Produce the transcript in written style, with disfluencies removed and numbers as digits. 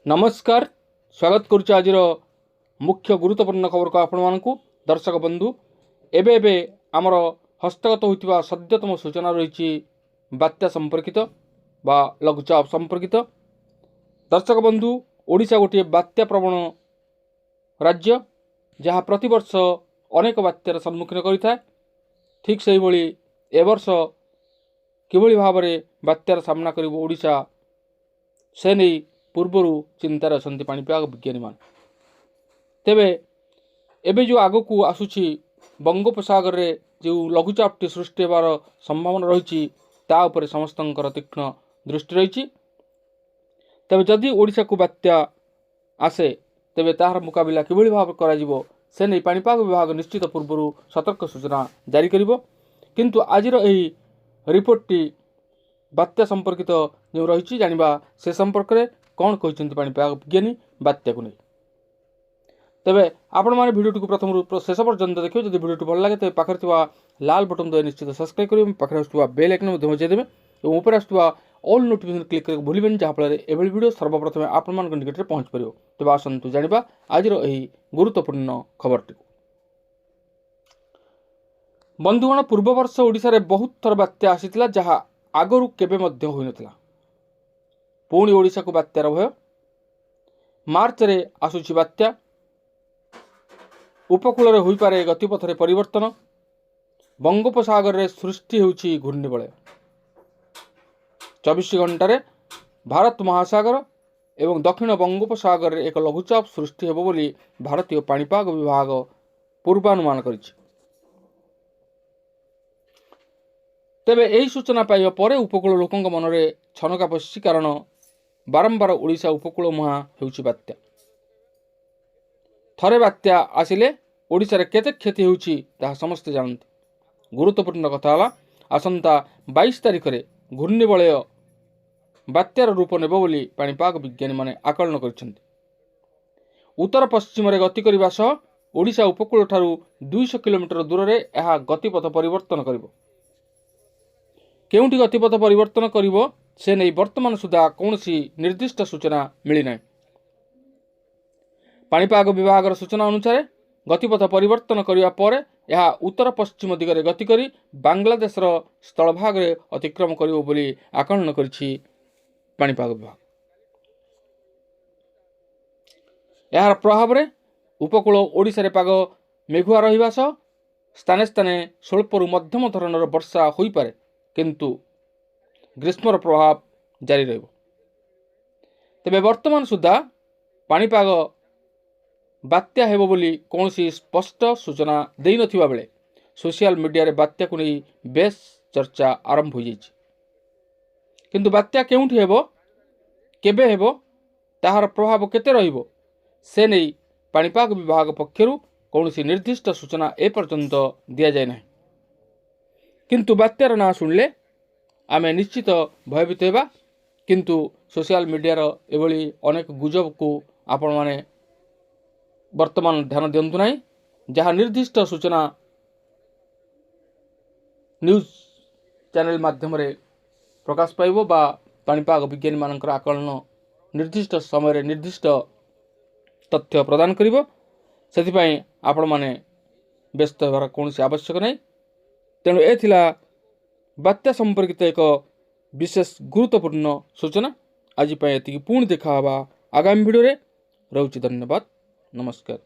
नमस्कार स्वागत करुच्चे आज मुख्य गुरुत्वपूर्ण खबर को आपण मानकु दर्शक बंधु एबे आमर हस्तगत होइतिबा सद्यतम सूचना रही बात्या संपर्कित बा लघुचाप संपर्कित। दर्शक बंधु ओडिशा गोटे बात्या प्रवण राज्य जहाँ प्रतिवर्ष अनेक बात्यार सम्मुखीन करिଥାଏ। ठीक से भली एवर्ष किभली भाव में बात्यार सामना करिब ओडिशा से नहीं पूर्वर चिंतार अच्छा पाणीपाग विज्ञानी मान। तेबे एबे जो आग को आसुची बंगोपसागर रे जो लघुचापटी सृष्टि होवार संभावना रही तापर समस्त तीक्ष्ण दृष्टि रही। तेबे जदि ओडिशा को बात्या आसे तेबे तार मुकाबिला किभली भाव करा से नहीं पाणीपाग विभाग निश्चित पूर्वर सतर्क सूचना जारी करिबो। किंतु आजिर एही रिपोर्टटी बात्या संपर्कित जो रही जानिबा से संपर्क में कौन कहते पाणीपाग विज्ञानी बात्या को नहीं। तेबे आपण माने भिडियो को प्रथम शेष पर्यंत देखिए। जब भिडियो भल लगे तेज पाखे लाल बटन दबाई निश्चित सब्सक्राइब करेंगे। पाखे आसुवा बेल आइकन बजाइदेवे और ऊपर आसुवा ऑल नोटिफिकेशन क्लिक करके भूलें जहाँफल एभली भिडियो सर्वप्रथम आपण मान निकट में पहुँच पार। तेज आसतु जाना आज गुरुत्वपूर्ण खबरटी। बंधुगण पूर्व वर्ष ओडिशा रे बहुत थर बात्या आसीथिला जहाँ आगरू केबे मध्य होई नथिला। पुणी ओडिशा को बात्यार भय मार्च रे आसुची बात्या उपकूल होई पारे गतिपथरे परिवर्तन बंगोपसागर रे सृष्टि होउची घूर्णिबलय 24 घंटे भारत महासागर एवं दक्षिण बंगोपसागर रे एक लघुचाप सृष्टि हेबो बोली भारतीय पाणीपाग विभाग पूर्वानुमान करिछि। तेबे एही सूचना पाइबा परे उपकूल लोकंक मनरे छनका पशिछि कारण बारंबार ओडिशा उपकूल मुहां हेउछि बात्या। थरे बात्या आसिले ओडिशा रे केते क्षति हेउछि ताहा समस्ते जानନ୍ତି। गुरुत्वपूर्ण कथा हला आसंता 22 तारिख रे घूर्णिबलय बात्यार रूप नेबो बोली पाणीपाग विज्ञानी माने आकलन करिसेंति। उत्तर पश्चिम रे गति करिबा सह ओडिशा उपकूल ठारू 200 किलोमीटर दूर रे एहा गतिपथ परिवर्तन करिवो। केउंटी गतिपथ परिवर्तन करिवो से नहीं वर्तमान सुधा कौनसी निर्दिष्ट सूचना मिली ना। पाणीपाग विभाग सूचना अनुसार गतिपथ परिवर्तन करिवा परे यह उत्तर पश्चिम दिगरे गति करी बांग्लादेश स्थलभाग रे अतिक्रम करिवो बोली आकलन करिछि पाणीपाग विभाग। यार प्रभाव रे उपकूल ओडिशा रे पाग मेघुआ रहिबा सह स्थाने स्थाने स्वल्परु मध्यम धरणर वर्षा होई पारे किंतु ग्रीष्मर प्रभाव जारी रहिबो। तेबे वर्तमान सुधा पाणीपाग बात्या हेबो बोली कौनसी स्पष्ट सूचना देई नथिबा बेले सोशल मीडिया रे बात्या को नहीं बेस चर्चा आरंभ हो जाइछि। किंतु बात्या केउंठी हेबो केबे हेबो ताहार प्रभाव केते रहिबो से नहीं पाणीपाग विभाग पक्षरु कौनसी निर्दिष्ट सूचना ए पर्यंत दिया जाय नाही। किंतु बात्यार ना सुनले आमे निश्चित भयभीत हेबा। किंतु सोशल मीडिया रो एभली अनेक गुजब को आपण माने वर्तमान ध्यान दियंतु नाही जहाँ निर्दिष्ट सूचना न्यूज चैनल माध्यम रे प्रकाश पाइबो बा पाणीपाग विज्ञानी मानकर आकलन निर्दिष्ट समय रे निर्दिष्ट तथ्य प्रदान करिवो। सेथिपाई आपण माने व्यस्त हेबार कौनसी आवश्यक नाही। तेणु ए थिला बात्या संपर्कित एक विशेष गुरुत्वपूर्ण सूचना। आज एति पुणी देखा आगामी भिडियो रे। रहुछि धन्यवाद नमस्कार।